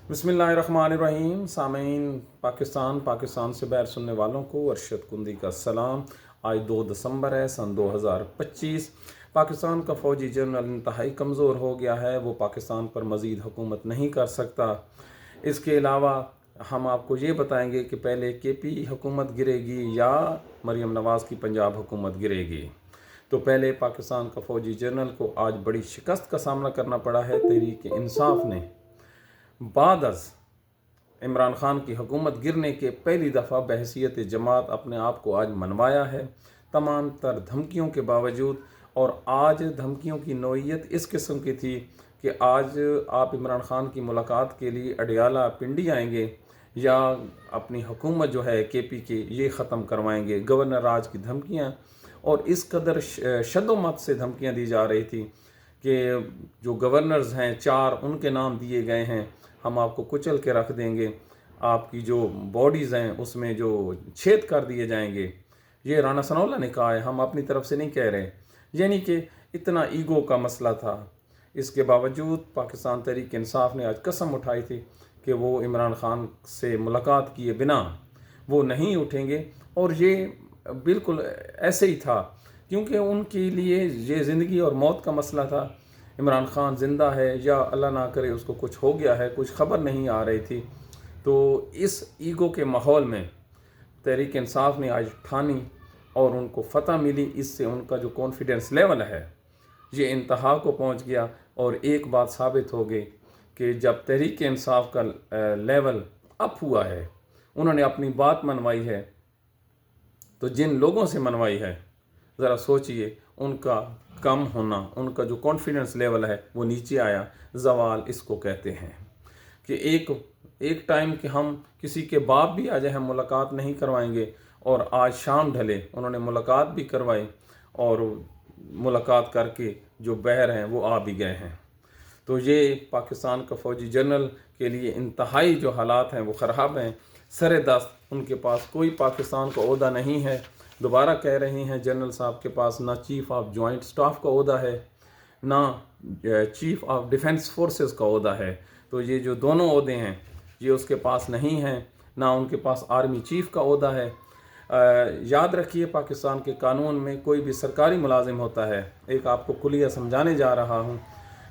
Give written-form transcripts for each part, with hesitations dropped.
बिस्मिल्लाहिर्रहमानिर्रहीम। सामीन, पाकिस्तान से बाहर सुनने वालों को अरशद कुंदी का सलाम। आज 2 दिसंबर है सन 2025। पाकिस्तान का फ़ौजी जनरल इंतहाई कमज़ोर हो गया है, वो पाकिस्तान पर मज़ीद हुकूमत नहीं कर सकता। इसके अलावा हम आपको ये बताएंगे कि पहले KP हुकूमत गिरेगी या मरीम नवाज़ की पंजाब हुकूमत गिरेगी। तो पहले पाकिस्तान का फ़ौजी जनरल को आज बड़ी शिकस्त का सामना करना पड़ा है। तहरीक इंसाफ ने बाद अज़ इमरान खान की हुकूमत गिरने के पहली दफ़ा बहसीत जमात अपने आप को आज मनवाया है, तमाम तर धमकियों के बावजूद। और आज धमकियों की नौइयत इस किस्म की थी कि आज आप इमरान खान की मुलाकात के लिए अडियाला पिंडी आएंगे या अपनी हुकूमत जो है KP की ये ख़त्म करवाएंगे। गवर्नर राज की धमकियाँ और इस कदर शदोमत से धमकियाँ दी जा रही थी कि जो गवर्नर्स हैं 4 उनके नाम दिए गए हैं, हम आपको कुचल के रख देंगे, आपकी जो बॉडीज़ हैं उसमें जो छेद कर दिए जाएंगे। ये राना सनाउल्लाह ने कहा है, हम अपनी तरफ से नहीं कह रहे। यानी कि इतना ईगो का मसला था। इसके बावजूद पाकिस्तान तहरीक इंसाफ ने आज कसम उठाई थी कि वो इमरान खान से मुलाकात किए बिना वो नहीं उठेंगे। और ये बिल्कुल ऐसे ही था, क्योंकि उनके लिए ये ज़िंदगी और मौत का मसला था। इमरान खान ज़िंदा है या अल्लाह ना करे उसको कुछ हो गया है, कुछ खबर नहीं आ रही थी। तो इस ईगो के माहौल में तहरीक इंसाफ ने आज ठानी और उनको फतह मिली। इससे उनका जो कॉन्फिडेंस लेवल है ये इंतहा को पहुंच गया। और एक बात साबित हो गई कि जब तहरीक इंसाफ का लेवल अप हुआ है, उन्होंने अपनी बात मनवाई है, तो जिन लोगों से मनवाई है ज़रा सोचिए उनका कम होना, उनका जो कॉन्फिडेंस लेवल है वो नीचे आया। जवाल इसको कहते हैं कि एक टाइम कि हम किसी के बाप भी आ जाए हम मुलाकात नहीं करवाएंगे, और आज शाम ढले उन्होंने मुलाकात भी करवाई और मुलाकात करके जो बहर हैं वो आ भी गए हैं। तो ये पाकिस्तान का फ़ौजी जनरल के लिए इंतहाई जो हालात हैं वो ख़राब हैं। सरे दस्त उनके पास कोई पाकिस्तान का ओहदा नहीं है। दोबारा कह रहे हैं जनरल साहब के पास ना चीफ़ ऑफ जॉइंट स्टाफ का ओहदा है, ना चीफ़ ऑफ डिफेंस फोर्सेस का ओहदा है। तो ये जो दोनों ओहदे हैं ये उसके पास नहीं हैं। ना उनके पास आर्मी चीफ़ का ओहदा है। याद रखिए, पाकिस्तान के कानून में कोई भी सरकारी मुलाजिम होता है, एक आपको कुलिया समझाने जा रहा हूँ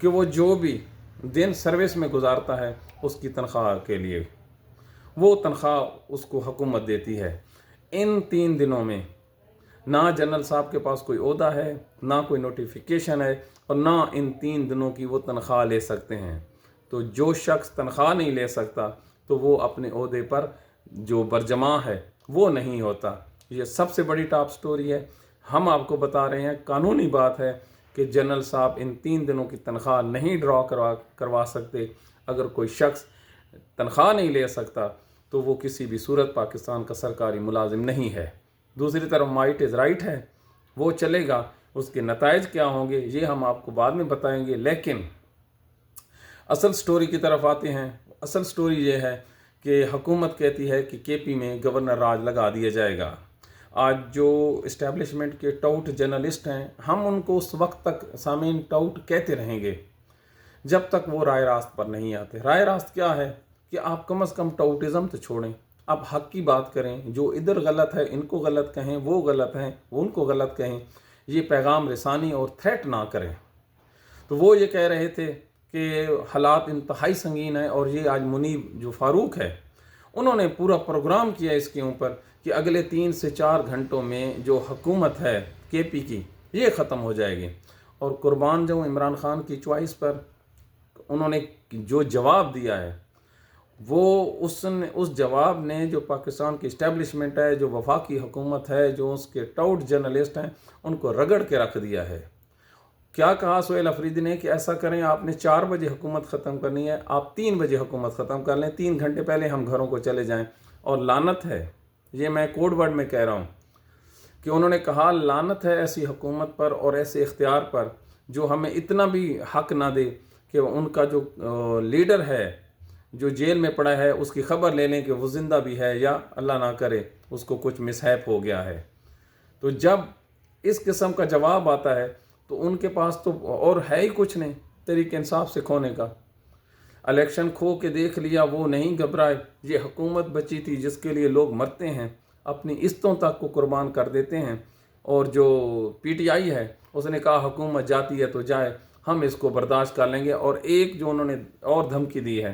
कि वो जो भी दिन सर्विस में गुजारता है उसकी तनख्वाह के लिए वो तनख्वाह उसको हुकूमत देती है। इन 3 दिनों में ना जनरल साहब के पास कोई ओहदा है, ना कोई नोटिफिकेशन है, और ना इन 3 दिनों की वो तनख्वाह ले सकते हैं। तो जो शख्स तनख्वाह नहीं ले सकता तो वो अपने ओहदे पर जो बरजमा है वो नहीं होता। ये सबसे बड़ी टॉप स्टोरी है। हम आपको बता रहे हैं, कानूनी बात है कि जनरल साहब इन 3 दिनों की तनख्वाह नहीं ड्रॉ करवा सकते। अगर कोई शख्स तनख्वाह नहीं ले सकता तो वो किसी भी सूरत पाकिस्तान का सरकारी मुलाजिम नहीं है। दूसरी तरफ माइट इज़ राइट है, वो चलेगा। उसके नताइज क्या होंगे ये हम आपको बाद में बताएंगे। लेकिन असल स्टोरी की तरफ आते हैं। असल स्टोरी ये है कि हुकूमत कहती है कि KP में गवर्नर राज लगा दिया जाएगा। आज जो इस्टेब्लिशमेंट के टाउट जर्नलिस्ट हैं, हम उनको उस वक्त तक सामीन टाउट कहते रहेंगे जब तक वो राय रास्त पर नहीं आते। राय रास्त क्या है कि आप कम से कम टाउटिज़म तो छोड़ें, आप हक की बात करें। जो इधर गलत है इनको गलत कहें, वो गलत हैं वो उनको गलत कहें। ये पैगाम रसानी और थ्रेट ना करें। तो वो ये कह रहे थे कि हालात इंतहाई संगीन है। और ये आज मुनीब जो फ़ारूक है उन्होंने पूरा प्रोग्राम किया इसके ऊपर कि अगले 3 से 4 घंटों में जो हुकूमत है KP की ये ख़त्म हो जाएगी। और कुर्बान जाऊँ इमरान खान की चॉइस पर, उन्होंने जो जवाब दिया है वो उस जवाब ने जो पाकिस्तान की इस्टेब्लिशमेंट है, जो वफाकी हुकूमत है, जो उसके टाउट जर्नलिस्ट हैं, उनको रगड़ के रख दिया है। क्या कहा सोहेल अफरीदी ने कि ऐसा करें, आपने 4 बजे हुकूमत ख़त्म करनी है, आप 3 बजे हुकूमत ख़त्म कर लें, 3 घंटे पहले हम घरों को चले जाएं। और लानत है, ये मैं कोड वर्ड में कह रहा हूँ कि उन्होंने कहा लानत है ऐसी हुकूमत पर और ऐसे इख्तियार पर जो हमें इतना भी हक ना दे कि उनका जो लीडर है जो जेल में पड़ा है उसकी खबर ले लें कि वो ज़िंदा भी है या अल्लाह ना करे उसको कुछ मिसहैप हो गया है। तो जब इस किस्म का जवाब आता है तो उनके पास तो और है ही कुछ नहीं तरीके इंसाफ से खोने का। الیکشن کھو کے دیکھ لیا وہ نہیں گھبرائے، یہ حکومت بچی تھی جس کے لیے لوگ مرتے ہیں، اپنی عزتوں تک کو قربان کر دیتے ہیں۔ اور جو پی ٹی آئی ہے اس نے کہا حکومت جاتی ہے تو جائے، ہم اس کو برداشت کر لیں گے۔ اور ایک جو انہوں نے اور دھمکی دی ہے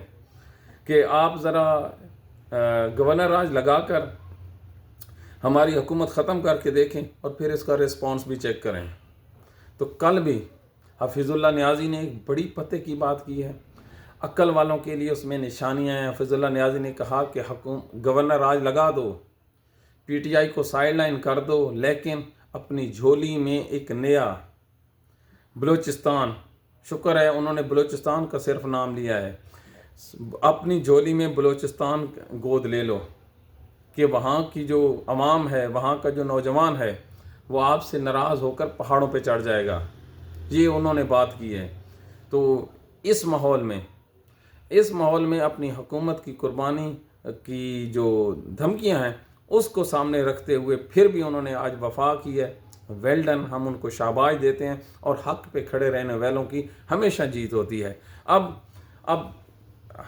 کہ آپ ذرا گورنر راج لگا کر ہماری حکومت ختم کر کے دیکھیں اور پھر اس کا ریسپانس بھی چیک کریں۔ تو کل بھی حفیظ اللہ نیازی نے ایک بڑی پتے کی بات کی ہے، عقل والوں کے لیے اس میں نشانیاں ہیں۔ حفیظ اللہ نیازی نے کہا کہ گورنر راج لگا دو، پی ٹی آئی کو سائیڈ لائن کر دو، لیکن اپنی جھولی میں ایک نیا بلوچستان، شکر ہے انہوں نے بلوچستان کا صرف نام لیا ہے، اپنی جھولی میں بلوچستان گود لے لو کہ وہاں کی جو عوام ہے، وہاں کا جو نوجوان ہے وہ آپ سے ناراض ہو کر پہاڑوں پہ چڑھ جائے گا۔ یہ انہوں نے بات کی ہے۔ تو اس ماحول میں اپنی حکومت کی قربانی کی جو دھمکیاں ہیں اس کو سامنے رکھتے ہوئے پھر بھی انہوں نے آج وفا کی ہے۔ ویل ڈن، ہم ان کو شاباش دیتے ہیں، اور حق پہ کھڑے رہنے والوں کی ہمیشہ جیت ہوتی ہے۔ اب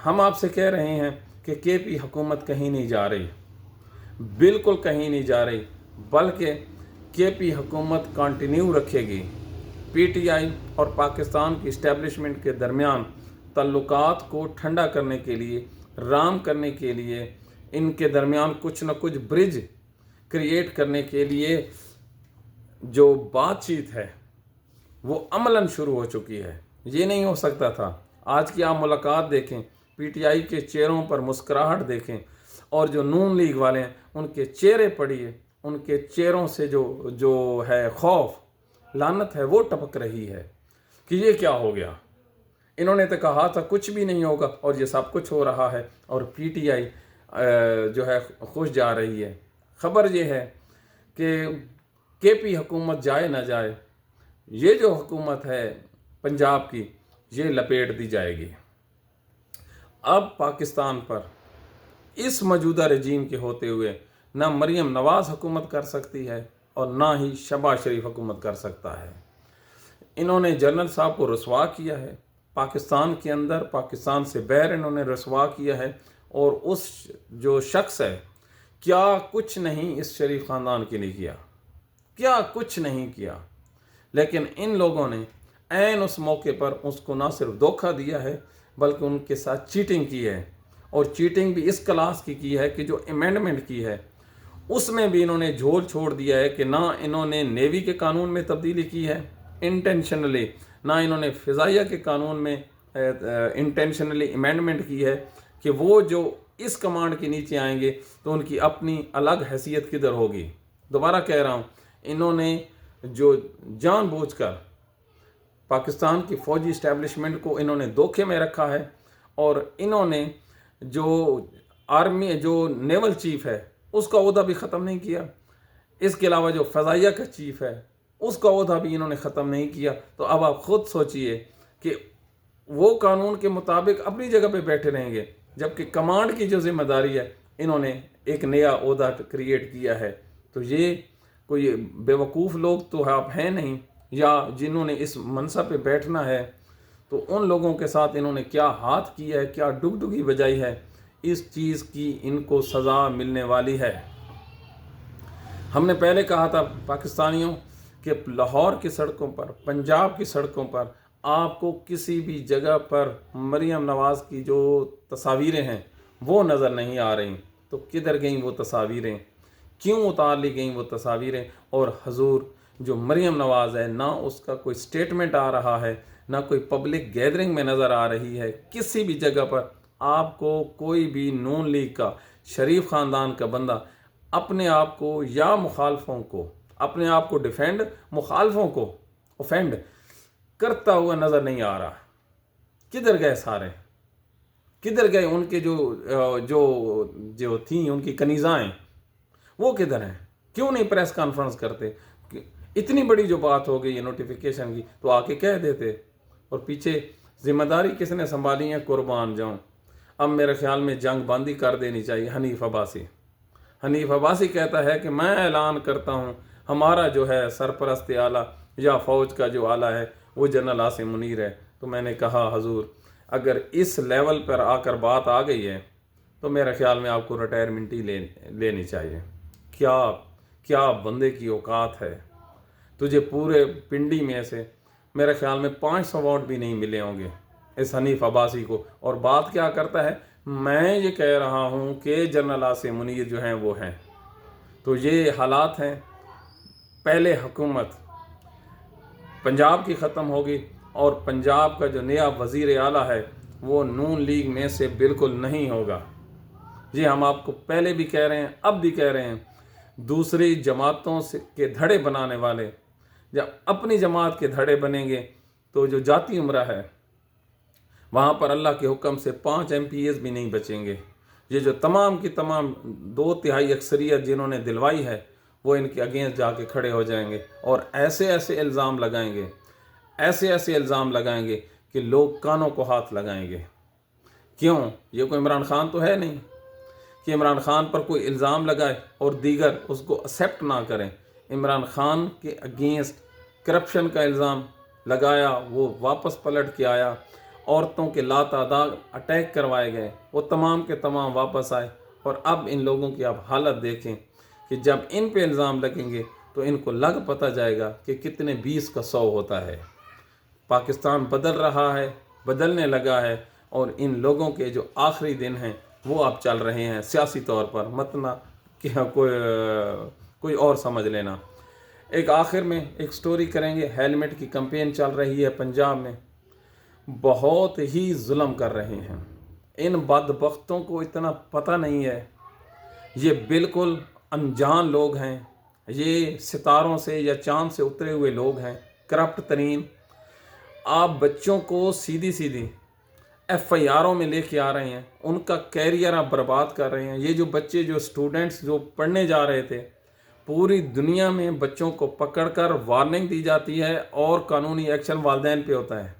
ہم آپ سے کہہ رہے ہیں کہ کے پی حکومت کہیں نہیں جا رہی، بالکل کہیں نہیں جا رہی، بلکہ کے پی حکومت کنٹینیو رکھے گی۔ پی ٹی آئی اور پاکستان کی اسٹیبلشمنٹ کے درمیان تعلقات کو ٹھنڈا کرنے کے لیے، رام کرنے کے لیے، ان کے درمیان کچھ نہ کچھ برج کریٹ کرنے کے لیے جو بات چیت ہے وہ عملاً شروع ہو چکی ہے۔ یہ نہیں ہو سکتا تھا۔ آج کی آپ ملاقات دیکھیں، پی ٹی آئی کے چہروں پر مسکراہٹ دیکھیں، اور جو نون لیگ والے ہیں ان کے چہرے پڑھیے، ان کے چہروں سے جو ہے خوف، لعنت ہے وہ ٹپک رہی ہے کہ یہ کیا ہو گیا۔ انہوں نے تو کہا تھا کچھ بھی نہیں ہوگا اور یہ سب کچھ ہو رہا ہے، اور پی ٹی آئی جو ہے خوش جا رہی ہے۔ خبر یہ ہے کہ کے پی حکومت جائے نہ جائے، یہ جو حکومت ہے پنجاب کی یہ لپیٹ دی جائے گی۔ اب پاکستان پر اس موجودہ رجیم کے ہوتے ہوئے نہ مریم نواز حکومت کر سکتی ہے اور نہ ہی شہباز شریف حکومت کر سکتا ہے۔ انہوں نے جنرل صاحب کو رسوا کیا ہے، پاکستان کے اندر، پاکستان سے باہر انہوں نے رسوا کیا ہے، اور اس جو شخص ہے کیا کچھ نہیں اس شریف خاندان کے لیے کیا، کیا کچھ نہیں کیا، لیکن ان لوگوں نے عین اس موقع پر اس کو نہ صرف دھوکہ دیا ہے بلکہ ان کے ساتھ چیٹنگ کی ہے، اور چیٹنگ بھی اس کلاس کی ہے کہ جو امینڈمنٹ کی ہے اس میں بھی انہوں نے جھول چھوڑ دیا ہے کہ نہ انہوں نے نیوی کے قانون میں تبدیلی کی ہے انٹینشنلی، نہ انہوں نے فضائیہ کے قانون میں انٹینشنلی امینڈمنٹ کی ہے کہ وہ جو اس کمانڈ کے نیچے آئیں گے تو ان کی اپنی الگ حیثیت کدھر ہوگی۔ دوبارہ کہہ رہا ہوں، انہوں نے جو جان بوجھ کر پاکستان کی فوجی اسٹیبلشمنٹ کو انہوں نے دھوکے میں رکھا ہے، اور انہوں نے جو آرمی جو نیول چیف ہے اس کا عہدہ بھی ختم نہیں کیا، اس کے علاوہ جو فضائیہ کا چیف ہے اس کا عہدہ بھی انہوں نے ختم نہیں کیا۔ تو اب آپ خود سوچئے کہ وہ قانون کے مطابق اپنی جگہ پہ بیٹھے رہیں گے، جبکہ کمانڈ کی جو ذمہ داری ہے انہوں نے ایک نیا عہدہ کریٹ کیا ہے۔ تو یہ کوئی بیوقوف لوگ تو آپ ہیں نہیں، یا جنہوں نے اس منصب پہ بیٹھنا ہے، تو ان لوگوں کے ساتھ انہوں نے کیا ہاتھ کیا ہے، کیا ڈگڈگی بجائی ہے، اس چیز کی ان کو سزا ملنے والی ہے۔ ہم نے پہلے کہا تھا پاکستانیوں کہ لاہور کی سڑکوں پر، پنجاب کی سڑکوں پر آپ کو کسی بھی جگہ پر مریم نواز کی جو تصاویریں ہیں وہ نظر نہیں آ رہی۔ تو کدھر گئیں وہ تصاویریں؟ کیوں اتار لی گئیں وہ تصاویریں؟ اور حضور جو مریم نواز ہے، نہ اس کا کوئی سٹیٹمنٹ آ رہا ہے، نہ کوئی پبلک گیدرنگ میں نظر آ رہی ہے، کسی بھی جگہ پر آپ کو کوئی بھی نون لیگ کا، شریف خاندان کا بندہ اپنے آپ کو یا مخالفوں کو، اپنے آپ کو ڈیفینڈ، مخالفوں کو اوفینڈ کرتا ہوا نظر نہیں آ رہا۔ کدھر گئے سارے؟ کدھر گئے ان کے جو تھیں ان کی کنیزائیں، وہ کدھر ہیں؟ کیوں نہیں پریس کانفرنس کرتے؟ اتنی بڑی جو بات ہو گئی ہے نوٹیفیکیشن کی تو آ کے کہہ دیتے، اور پیچھے ذمہ داری کس نے سنبھالی ہے؟ قربان جاؤں۔ اب میرے خیال میں جنگ بندی کر دینی چاہیے۔ حنیف عباسی کہتا ہے کہ میں اعلان کرتا ہوں ہمارا جو ہے سرپرست اعلیٰ یا فوج کا جو اعلیٰ ہے وہ جنرل عاصم منیر ہے۔ تو میں نے کہا حضور अगर इस लेवल पर आकर बात आ गई है तो मेरे ख्याल में आपको रिटायरमेंट ही लेनी चाहिए। क्या क्या बंदे की औकात है, तुझे पूरे पिंडी में से मेरे ख्याल में 500 वोट भी नहीं मिले होंगे इस हनीफ अब्बासी को। और बात क्या करता है, मैं ये कह रहा हूँ कि जनरल आसिम मुनीर जो हैं वो हैं। तो ये हालात हैं। पहले हुकूमत पंजाब की ख़त्म होगी और पंजाब का जो नया वज़ीर आला है वो नून लीग में से बिल्कुल नहीं होगा। ये हम आपको पहले भी कह रहे हैं, अब भी कह रहे हैं। दूसरी जमातों से के धड़े बनाने वाले जब अपनी जमात के धड़े बनेंगे तो जो जाती उम्रा है वहाँ पर अल्लाह के हुक्म से 5 MPs भी नहीं बचेंगे। ये जो तमाम की तमाम 2/3 अक्सरियत जिन्होंने दिलवाई है वो इनके अगेंस्ट जाके खड़े हो जाएंगे और ऐसे ऐसे इल्ज़ाम लगाएंगे, ऐसे ऐसे इल्ज़ाम लगाएंगे कि लोग कानों को हाथ लगाएंगे। क्यों? ये कोई इमरान खान तो है नहीं कि इमरान खान पर कोई इल्ज़ाम लगाए और दीगर उसको एक्सेप्ट ना करें। इमरान खान के अगेंस्ट करप्शन का इल्ज़ाम लगाया, वो वापस पलट के आया, औरतों के लातादाद अटैक करवाए गए, वो तमाम के तमाम वापस आए। और अब इन लोगों की आप हालत देखें कि जब इन पे इल्ज़ाम लगेंगे तो इनको लग पता जाएगा कि कितने 20 का 100 होता है। पाकिस्तान बदल रहा है, बदलने लगा है और इन लोगों के जो आखिरी दिन हैं वो अब चल रहे हैं सियासी तौर पर, मतलब कि कोई और समझ लेना। एक आखिर में एक स्टोरी करेंगे। हेलमेट की कैंपेन चल रही है पंजाब में, बहुत ही जुल्म कर रहे हैं। इन बदबख्तों को इतना पता नहीं है, ये बिल्कुल अनजान लोग हैं, ये सितारों से या चांद से उतरे हुए लोग हैं, करप्ट तरीन। आप बच्चों को सीधी सीधी FIRों में लेके आ रहे हैं, उनका कैरियर आप बर्बाद कर रहे हैं। ये जो बच्चे, जो स्टूडेंट्स जो पढ़ने जा रहे थे, पूरी दुनिया में बच्चों को पकड़कर वार्निंग दी जाती है और कानूनी एक्शन वालिदैन पे होता है।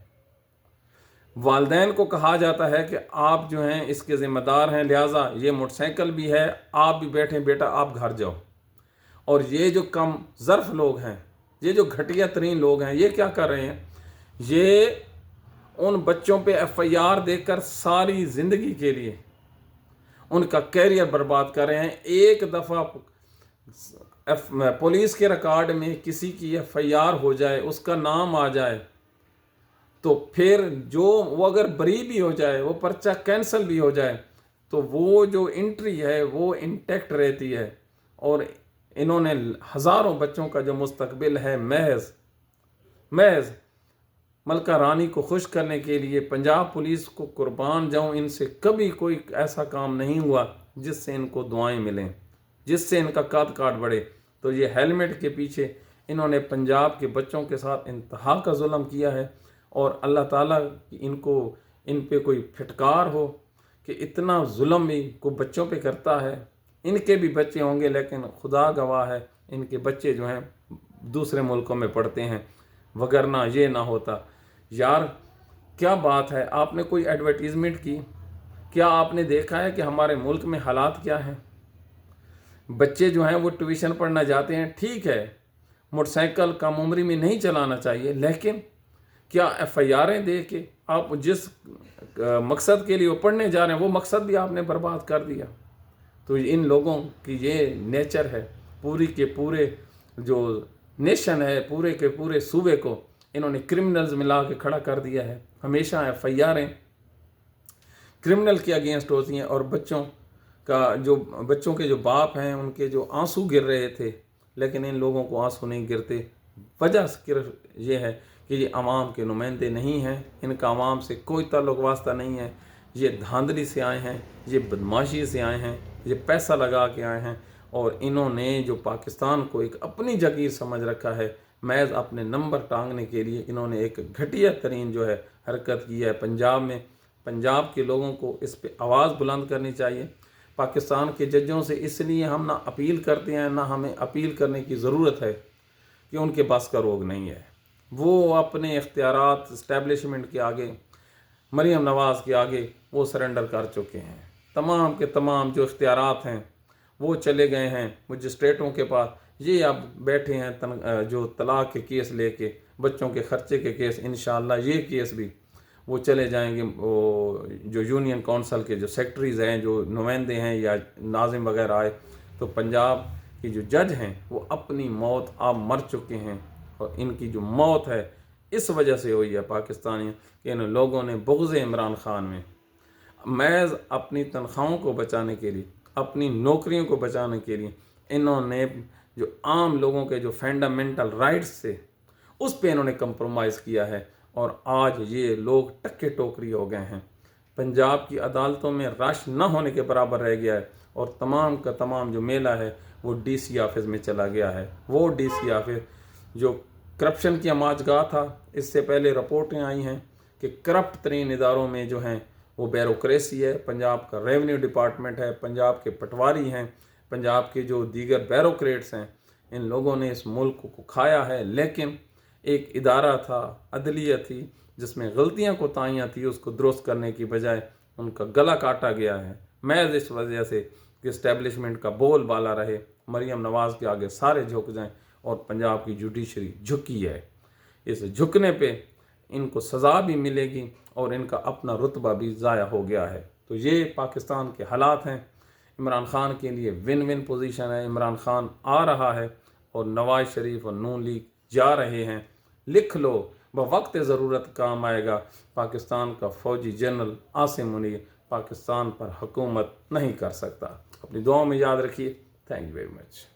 वालिदैन को कहा जाता है कि आप जो हैं इसके ज़िम्मेदार हैं, लिहाजा ये मोटरसाइकिल भी है, आप भी बैठे बेटा, आप घर जाओ। और ये जो कम ज़र्फ लोग हैं, ये जो घटिया तरीन लोग हैं, ये क्या कर रहे हैं, ये उन बच्चों पे FIR देकर सारी ज़िंदगी के लिए उनका कैरियर बर्बाद कर रहे हैं। एक दफ़ा पुलिस के रिकॉर्ड में किसी की FIR हो जाए, उसका नाम आ जाए, तो फिर जो वो अगर बरी भी हो जाए, वो पर्चा कैंसिल भी हो जाए, तो वो जो एंट्री है वो इंटैक्ट रहती है। और इन्होंने हज़ारों बच्चों का जो मुस्तकबिल है महज मलका रानी को खुश करने के लिए, पंजाब पुलिस को कुर्बान जाऊं, इनसे कभी कोई ऐसा काम नहीं हुआ जिससे इनको दुआएं मिलें, जिससे इनका कद काट बढ़े। तो ये हेलमेट के पीछे इन्होंने पंजाब के बच्चों के साथ इंतहा का जुल्म किया है। और अल्लाह ताला इनको इन पे कोई फिटकार हो कि इतना जुल्म भी कोई बच्चों पे करता है। इनके भी बच्चे होंगे, लेकिन खुदा गवाह है इनके बच्चे जो हैं दूसरे मुल्कों में पढ़ते हैं, वगरना ये ना होता। यार क्या बात है, आपने कोई एडवर्टीज़मेंट की? क्या आपने देखा है कि हमारे मुल्क में हालात क्या हैं? बच्चे जो हैं वो ट्यूशन पढ़ना जाते हैं, ठीक है, मोटरसाइकिल कम उम्री में नहीं चलाना चाहिए, लेकिन क्या FIRें दे के आप जिस मकसद के लिए वो पढ़ने जा रहे हैं वो मकसद भी आपने बर्बाद कर दिया। तो इन लोगों की ये नेचर है, पूरी के पूरे जो नेशन है, पूरे के पूरे सूबे को इन्होंने क्रिमिनल्स मिला के खड़ा कर दिया है। हमेशा FIRें क्रिमिनल के अगेंस्ट होती हैं और बच्चों के जो बाप हैं उनके जो आंसू गिर रहे थे, लेकिन इन लोगों को आंसू नहीं गिरते। वजह सिर्फ ये है कि ये आवाम के नुमाइंदे नहीं हैं, इनका आवाम से कोई ताल्लुक वास्ता नहीं है। ये धांधली से आए हैं, ये बदमाशी से आए हैं, ये पैसा लगा के आए हैं और इन्होंने जो पाकिस्तान को एक अपनी जागीर समझ रखा है, महज अपने नंबर टांगने के लिए इन्होंने एक घटिया तरीन जो है हरकत की है पंजाब में। पंजाब के लोगों को इस पे आवाज़ बुलंद करनी चाहिए। पाकिस्तान के जजों से इसलिए हम ना अपील करते हैं, ना हमें अपील करने की ज़रूरत है कि उनके बस का रोग नहीं है। वो अपने इख्तियारात इस्टेब्लिशमेंट के आगे, मरीम नवाज़ के आगे वो सरेंडर कर चुके हैं। तमाम के तमाम जो इख्तियारात हैं वो चले गए हैं मजिस्ट्रेटों के पास। ये अब बैठे हैं जो तलाक के केस लेके, बच्चों के ख़र्चे के केस, इंशाअल्लाह ये केस भी वो चले जाएंगे, वो जो यूनियन काउंसिल के जो सेक्रेटरीज़ हैं, जो नुमाइंदे हैं या नाजिम वगैरह आए, तो पंजाब के जो जज हैं वो अपनी मौत आप मर चुके हैं। और इनकी जो मौत है इस वजह से हुई है पाकिस्तानी कि इन लोगों ने बुग़्ज़ इमरान ख़ान में महज अपनी तनख्वाहों को बचाने के लिए, अपनी नौकरियों को बचाने के लिए, इन्होंने जो आम लोगों के जो फंडामेंटल राइट्स थे उस पे इन्होंने कंप्रोमाइज़ किया है। और आज ये लोग टक्के टोकरी हो गए हैं। पंजाब की अदालतों में रश न होने के बराबर रह गया है और तमाम का तमाम जो मेला है वो डीसी ऑफिस में चला गया है। वो डीसी ऑफिस जो करप्शन की आमाजगाह था, इससे पहले रिपोर्टें आई हैं कि करप्ट तरीन इदारों में जो हैं वो ब्यूरोक्रेसी है, पंजाब का रेवेन्यू डिपार्टमेंट है, पंजाब के पटवारी हैं, पंजाब के जो दीगर ब्यूरोक्रेट्स हैं, इन लोगों ने इस मुल्क को खाया है। लेकिन एक इदारा था, अदलिया थी, जिसमें गलतियां कोताहियां थी, उसको दुरुस्त करने की बजाय उनका गला काटा गया है। महज इस वजह से कि इस्टेब्लिशमेंट का बोल बाला रहे, मरीम नवाज़ के आगे सारे झुक जाएं और पंजाब की जुडिशरी झुकी है। इस झुकने पे इनको सज़ा भी मिलेगी और इनका अपना रुतबा भी ज़ाया हो गया है। तो ये पाकिस्तान के हालात हैं। इमरान ख़ान के लिए विन विन पोजीशन है। इमरान ख़ान आ रहा है और नवाज शरीफ और नून लीग जा रहे हैं। लिख लो, बवक्त ज़रूरत काम आएगा। पाकिस्तान का फ़ौजी जनरल आसिम मुनीर पाकिस्तान पर हुकूमत नहीं कर सकता। अपनी दुआओं में याद रखिए। Thank you very much.